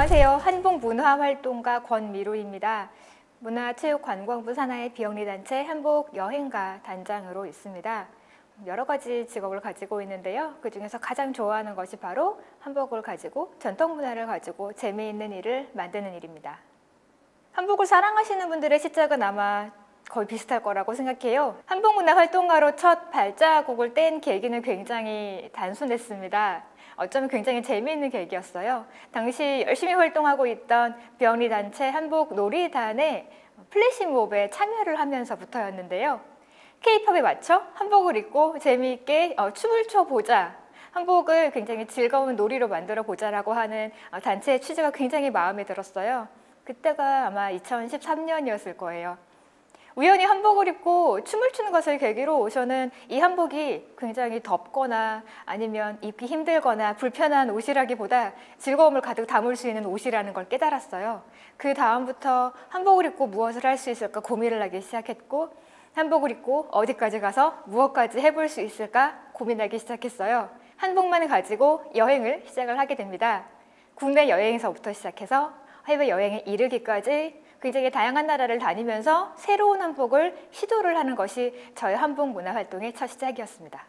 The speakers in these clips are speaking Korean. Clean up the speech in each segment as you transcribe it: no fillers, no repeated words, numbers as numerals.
안녕하세요. 한복문화활동가 권미루입니다. 문화체육관광부 산하의 비영리단체 한복여행가 단장으로 있습니다. 여러 가지 직업을 가지고 있는데요. 그 중에서 가장 좋아하는 것이 바로 한복을 가지고 전통문화를 가지고 재미있는 일을 만드는 일입니다. 한복을 사랑하시는 분들의 시작은 아마 거의 비슷할 거라고 생각해요. 한복문화활동가로 첫 발자국을 뗀 계기는 굉장히 단순했습니다. 어쩌면 굉장히 재미있는 계기였어요. 당시 열심히 활동하고 있던 비영리단체 한복놀이단의 플래시몹에 참여를 하면서부터였는데요. K-팝에 맞춰 한복을 입고 재미있게 춤을 춰보자, 한복을 굉장히 즐거운 놀이로 만들어 보자라고 하는 단체의 취지가 굉장히 마음에 들었어요. 그때가 아마 2013년이었을 거예요. 우연히 한복을 입고 춤을 추는 것을 계기로 저는 이 한복이 굉장히 덥거나 아니면 입기 힘들거나 불편한 옷이라기보다 즐거움을 가득 담을 수 있는 옷이라는 걸 깨달았어요. 그 다음부터 한복을 입고 무엇을 할 수 있을까 고민을 하기 시작했고, 한복을 입고 어디까지 가서 무엇까지 해볼 수 있을까 고민하기 시작했어요. 한복만 가지고 여행을 시작을 하게 됩니다. 국내 여행에서부터 시작해서 해외여행에 이르기까지 굉장히 다양한 나라를 다니면서 새로운 한복을 시도를 하는 것이 저의 한복 문화 활동의 첫 시작이었습니다.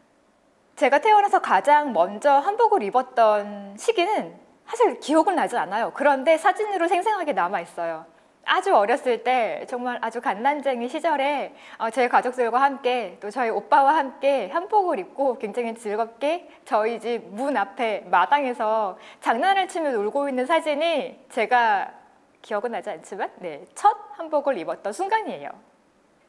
제가 태어나서 가장 먼저 한복을 입었던 시기는 사실 기억은 나지 않아요. 그런데 사진으로 생생하게 남아 있어요. 아주 어렸을 때 정말 아주 갓난쟁이 시절에 저희 가족들과 함께 또 저희 오빠와 함께 한복을 입고 굉장히 즐겁게 저희 집 문 앞에 마당에서 장난을 치며 놀고 있는 사진이 제가 기억은 나지 않지만 첫 한복을 입었던 순간이에요.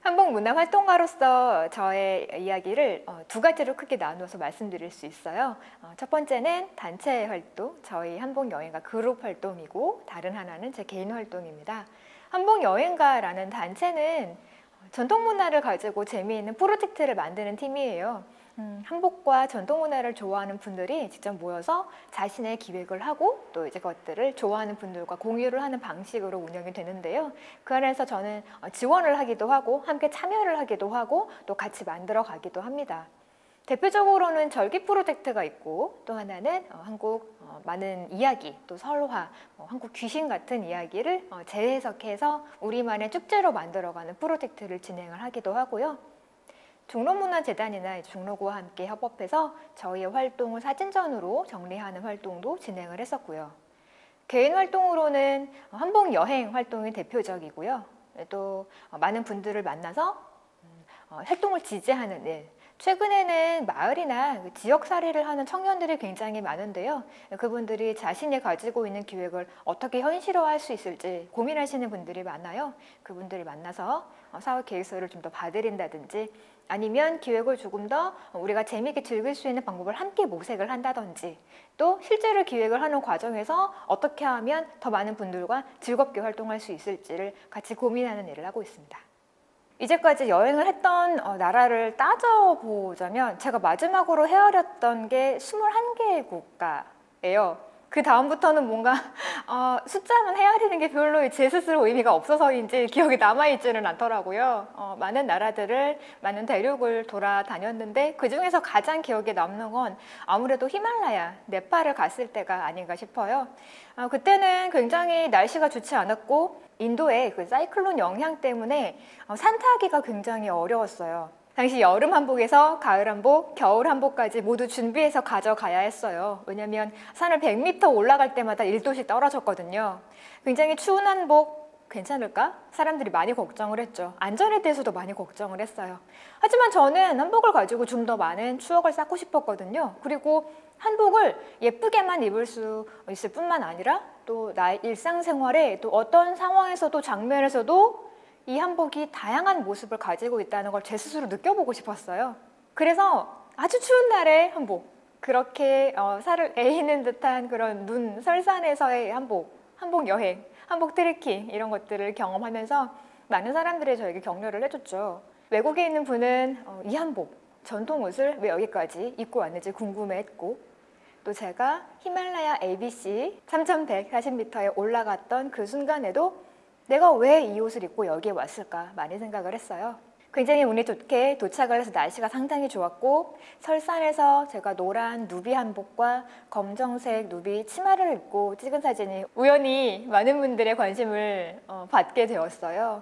한복 문화 활동가로서 저의 이야기를 두 가지로 크게 나누어서 말씀드릴 수 있어요. 첫 번째는 단체 활동, 저희 한복 여행가 그룹 활동이고, 다른 하나는 제 개인 활동입니다. 한복 여행가라는 단체는 전통 문화를 가지고 재미있는 프로젝트를 만드는 팀이에요. 한복과 전통 문화를 좋아하는 분들이 직접 모여서 자신의 기획을 하고 또 이제 그것들을 좋아하는 분들과 공유를 하는 방식으로 운영이 되는데요. 그 안에서 저는 지원을 하기도 하고 함께 참여를 하기도 하고 또 같이 만들어 가기도 합니다. 대표적으로는 절기 프로젝트가 있고, 또 하나는 한국 많은 이야기, 또 설화, 한국 귀신 같은 이야기를 재해석해서 우리만의 축제로 만들어가는 프로젝트를 진행을 하기도 하고요. 종로문화재단이나 종로구와 함께 협업해서 저희의 활동을 사진전으로 정리하는 활동도 진행을 했었고요. 개인 활동으로는 한복 여행 활동이 대표적이고요. 또 많은 분들을 만나서 활동을 지지하는 최근에는 마을이나 지역살이를 하는 청년들이 굉장히 많은데요. 그분들이 자신이 가지고 있는 기획을 어떻게 현실화할 수 있을지 고민하시는 분들이 많아요. 그분들을 만나서 사업 계획서를 좀 더 봐드린다든지, 아니면 기획을 조금 더 우리가 재미있게 즐길 수 있는 방법을 함께 모색을 한다든지, 또 실제로 기획을 하는 과정에서 어떻게 하면 더 많은 분들과 즐겁게 활동할 수 있을지를 같이 고민하는 일을 하고 있습니다. 이제까지 여행을 했던 나라를 따져보자면 제가 마지막으로 헤아렸던 게 21개의 국가예요. 그 다음부터는 뭔가 숫자만 헤아리는 게 별로 제 스스로 의미가 없어서인지 기억이 남아있지는 않더라고요. 많은 나라들을, 많은 대륙을 돌아다녔는데 그 중에서 가장 기억에 남는 건 아무래도 히말라야, 네팔을 갔을 때가 아닌가 싶어요. 그때는 굉장히 날씨가 좋지 않았고 인도의 그 사이클론 영향 때문에 산 타기가 굉장히 어려웠어요. 당시 여름 한복에서 가을 한복, 겨울 한복까지 모두 준비해서 가져가야 했어요. 왜냐면 산을 100m 올라갈 때마다 1도씩 떨어졌거든요. 굉장히 추운 한복 괜찮을까? 사람들이 많이 걱정을 했죠. 안전에 대해서도 많이 걱정을 했어요. 하지만 저는 한복을 가지고 좀 더 많은 추억을 쌓고 싶었거든요. 그리고 한복을 예쁘게만 입을 수 있을 뿐만 아니라 또 나의 일상생활에 또 어떤 상황에서도 장면에서도 이 한복이 다양한 모습을 가지고 있다는 걸 제 스스로 느껴보고 싶었어요. 그래서 아주 추운 날의 한복, 그렇게 살을 에이는 듯한 그런 눈 설산에서의 한복 여행, 한복 트레킹 이런 것들을 경험하면서 많은 사람들이 저에게 격려를 해줬죠. 외국에 있는 분은 이 한복, 전통 옷을 왜 여기까지 입고 왔는지 궁금해했고, 또 제가 히말라야 ABC 3140m에 올라갔던 그 순간에도 내가 왜 이 옷을 입고 여기에 왔을까 많이 생각을 했어요. 굉장히 운이 좋게 도착을 해서 날씨가 상당히 좋았고 설산에서 제가 노란 누비 한복과 검정색 누비 치마를 입고 찍은 사진이 우연히 많은 분들의 관심을 받게 되었어요.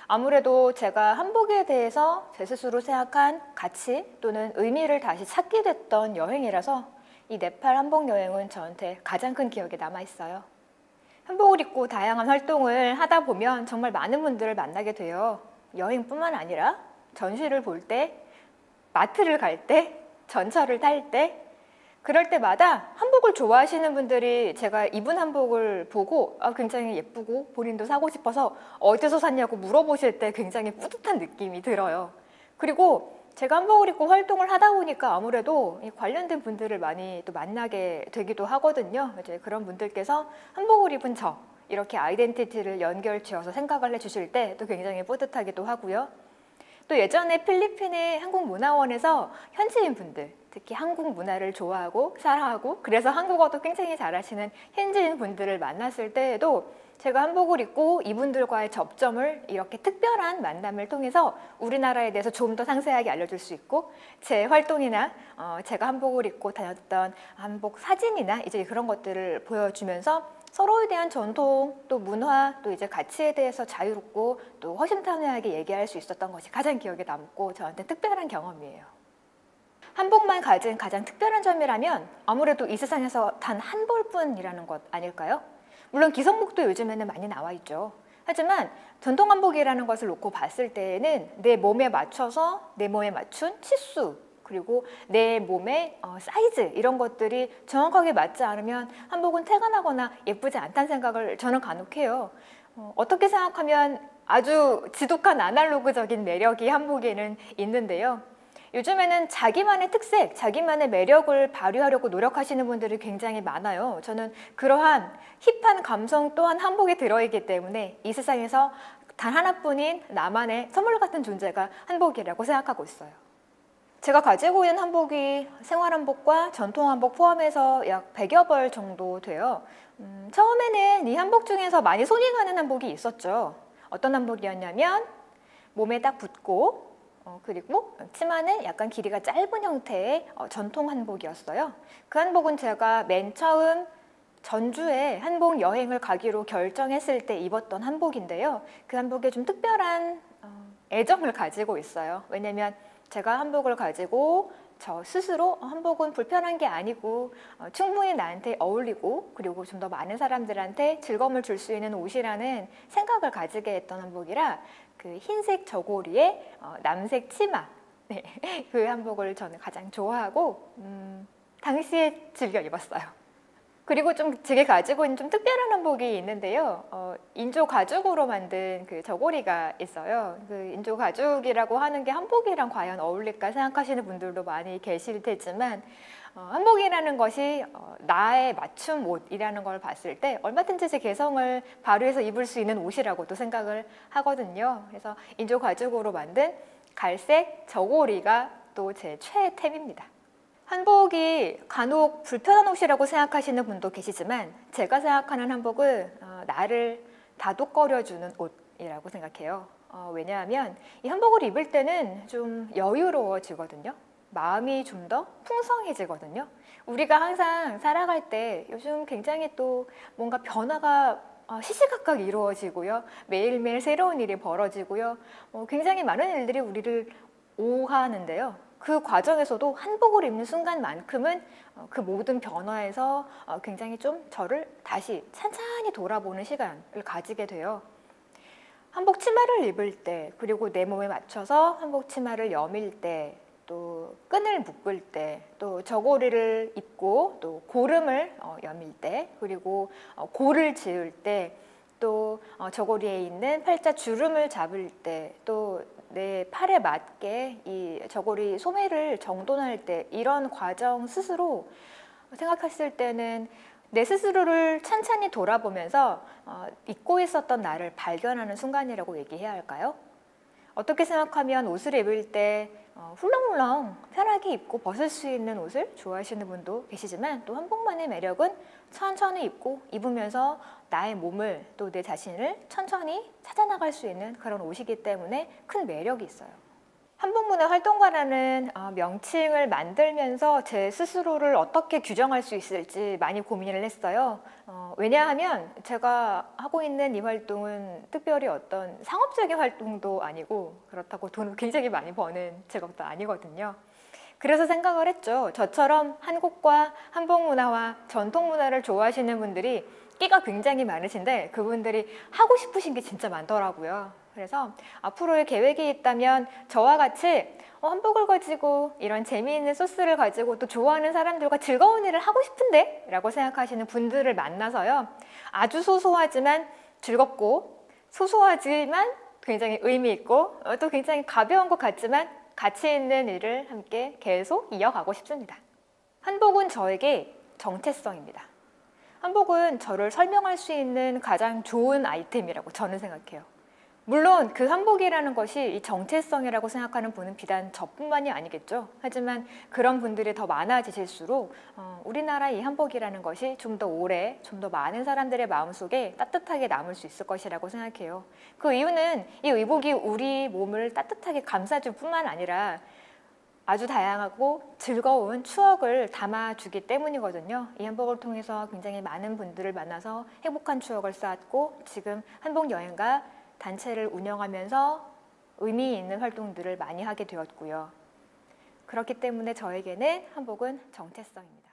아무래도 제가 한복에 대해서 제 스스로 생각한 가치 또는 의미를 다시 찾게 됐던 여행이라서 이 네팔 한복 여행은 저한테 가장 큰 기억에 남아있어요. 한복을 입고 다양한 활동을 하다 보면 정말 많은 분들을 만나게 돼요. 여행뿐만 아니라 전시를 볼 때, 마트를 갈 때, 전철을 탈 때, 그럴 때마다 한복을 좋아하시는 분들이 제가 입은 한복을 보고 굉장히 예쁘고 본인도 사고 싶어서 어디서 샀냐고 물어보실 때 굉장히 뿌듯한 느낌이 들어요. 그리고 제가 한복을 입고 활동을 하다 보니까 아무래도 관련된 분들을 많이 또 만나게 되기도 하거든요. 이제 그런 분들께서 한복을 입은 저 이렇게 아이덴티티를 연결 지어서 생각을 해주실 때 또 굉장히 뿌듯하기도 하고요. 또 예전에 필리핀의 한국문화원에서 현지인 분들, 특히 한국 문화를 좋아하고 사랑하고 그래서 한국어도 굉장히 잘하시는 현지인 분들을 만났을 때에도 제가 한복을 입고 이분들과의 접점을 이렇게 특별한 만남을 통해서 우리나라에 대해서 좀 더 상세하게 알려줄 수 있고 제 활동이나 제가 한복을 입고 다녔던 한복 사진이나 이제 그런 것들을 보여주면서 서로에 대한 전통, 또 문화, 또 이제 가치에 대해서 자유롭고 또 허심탄회하게 얘기할 수 있었던 것이 가장 기억에 남고 저한테 특별한 경험이에요. 한복만 가진 가장 특별한 점이라면 아무래도 이 세상에서 단 한 벌뿐이라는 것 아닐까요? 물론 기성복도 요즘에는 많이 나와 있죠. 하지만 전통 한복이라는 것을 놓고 봤을 때에는 내 몸에 맞춰서 내 몸에 맞춘 치수 그리고 내 몸의 사이즈 이런 것들이 정확하게 맞지 않으면 한복은 태가 나거나 예쁘지 않다는 생각을 저는 간혹 해요. 어떻게 생각하면 아주 지독한 아날로그적인 매력이 한복에는 있는데요. 요즘에는 자기만의 특색, 자기만의 매력을 발휘하려고 노력하시는 분들이 굉장히 많아요. 저는 그러한 힙한 감성 또한 한복에 들어있기 때문에 이 세상에서 단 하나뿐인 나만의 선물 같은 존재가 한복이라고 생각하고 있어요. 제가 가지고 있는 한복이 생활한복과 전통한복 포함해서 약 100여 벌 정도 돼요. 처음에는 이 한복 중에서 많이 손이 가는 한복이 있었죠. 어떤 한복이었냐면 몸에 딱 붙고 그리고 치마는 약간 길이가 짧은 형태의 전통 한복이었어요. 그 한복은 제가 맨 처음 전주에 한복 여행을 가기로 결정했을 때 입었던 한복인데요. 그 한복에 좀 특별한 애정을 가지고 있어요. 왜냐면 제가 한복을 가지고 저 스스로 한복은 불편한 게 아니고 충분히 나한테 어울리고 그리고 좀 더 많은 사람들한테 즐거움을 줄 수 있는 옷이라는 생각을 가지게 했던 한복이라 그 흰색 저고리에 남색 치마 네, 그 한복을 저는 가장 좋아하고 당시에 즐겨 입었어요. 그리고 좀 제게 가지고 있는 좀 특별한 한복이 있는데요. 인조 가죽으로 만든 그 저고리가 있어요. 그 인조 가죽이라고 하는 게 한복이랑 과연 어울릴까 생각하시는 분들도 많이 계실 테지만 한복이라는 것이 나의 맞춤 옷이라는 걸 봤을 때 얼마든지 제 개성을 발휘해서 입을 수 있는 옷이라고도 생각을 하거든요. 그래서 인조 가죽으로 만든 갈색 저고리가 또 제 최애템입니다. 한복이 간혹 불편한 옷이라고 생각하시는 분도 계시지만 제가 생각하는 한복은 나를 다독거려주는 옷이라고 생각해요. 왜냐하면 이 한복을 입을 때는 좀 여유로워지거든요. 마음이 좀 더 풍성해지거든요. 우리가 항상 살아갈 때 요즘 굉장히 또 뭔가 변화가 시시각각 이루어지고요. 매일매일 새로운 일이 벌어지고요. 굉장히 많은 일들이 우리를 오가는데요. 그 과정에서도 한복을 입는 순간만큼은 그 모든 변화에서 굉장히 좀 저를 다시 찬찬히 돌아보는 시간을 가지게 돼요. 한복 치마를 입을 때 그리고 내 몸에 맞춰서 한복 치마를 여밀 때 또 끈을 묶을 때 또 저고리를 입고 또 고름을 여밀 때 그리고 고를 지을 때 또 저고리에 있는 팔자 주름을 잡을 때 또 내 팔에 맞게 이 저고리 소매를 정돈할 때 이런 과정 스스로 생각했을 때는 내 스스로를 찬찬히 돌아보면서 잊고 있었던 나를 발견하는 순간이라고 얘기해야 할까요? 어떻게 생각하면 옷을 입을 때 훌렁훌렁 편하게 입고 벗을 수 있는 옷을 좋아하시는 분도 계시지만 또 한복만의 매력은 천천히 입으면서 나의 몸을 또 내 자신을 천천히 찾아나갈 수 있는 그런 옷이기 때문에 큰 매력이 있어요. 한복문화 활동가라는 명칭을 만들면서 제 스스로를 어떻게 규정할 수 있을지 많이 고민을 했어요. 왜냐하면 제가 하고 있는 이 활동은 특별히 어떤 상업적인 활동도 아니고 그렇다고 돈을 굉장히 많이 버는 직업도 아니거든요. 그래서 생각을 했죠. 저처럼 한국과 한복 문화와 전통 문화를 좋아하시는 분들이 끼가 굉장히 많으신데 그분들이 하고 싶으신 게 진짜 많더라고요. 그래서 앞으로의 계획이 있다면 저와 같이 한복을 가지고 이런 재미있는 소스를 가지고 또 좋아하는 사람들과 즐거운 일을 하고 싶은데 라고 생각하시는 분들을 만나서요. 아주 소소하지만 즐겁고 소소하지만 굉장히 의미 있고 또 굉장히 가벼운 것 같지만 가치 있는 일을 함께 계속 이어가고 싶습니다. 한복은 저에게 정체성입니다. 한복은 저를 설명할 수 있는 가장 좋은 아이템이라고 저는 생각해요. 물론 그 한복이라는 것이 이 정체성이라고 생각하는 분은 비단 저뿐만이 아니겠죠. 하지만 그런 분들이 더 많아지실수록 우리나라 이 한복이라는 것이 좀 더 오래, 좀 더 많은 사람들의 마음속에 따뜻하게 남을 수 있을 것이라고 생각해요. 그 이유는 이 의복이 우리 몸을 따뜻하게 감싸줄 뿐만 아니라 아주 다양하고 즐거운 추억을 담아주기 때문이거든요. 이 한복을 통해서 굉장히 많은 분들을 만나서 행복한 추억을 쌓았고 지금 한복 여행가 단체를 운영하면서 의미 있는 활동들을 많이 하게 되었고요. 그렇기 때문에 저에게는 한복은 정체성입니다.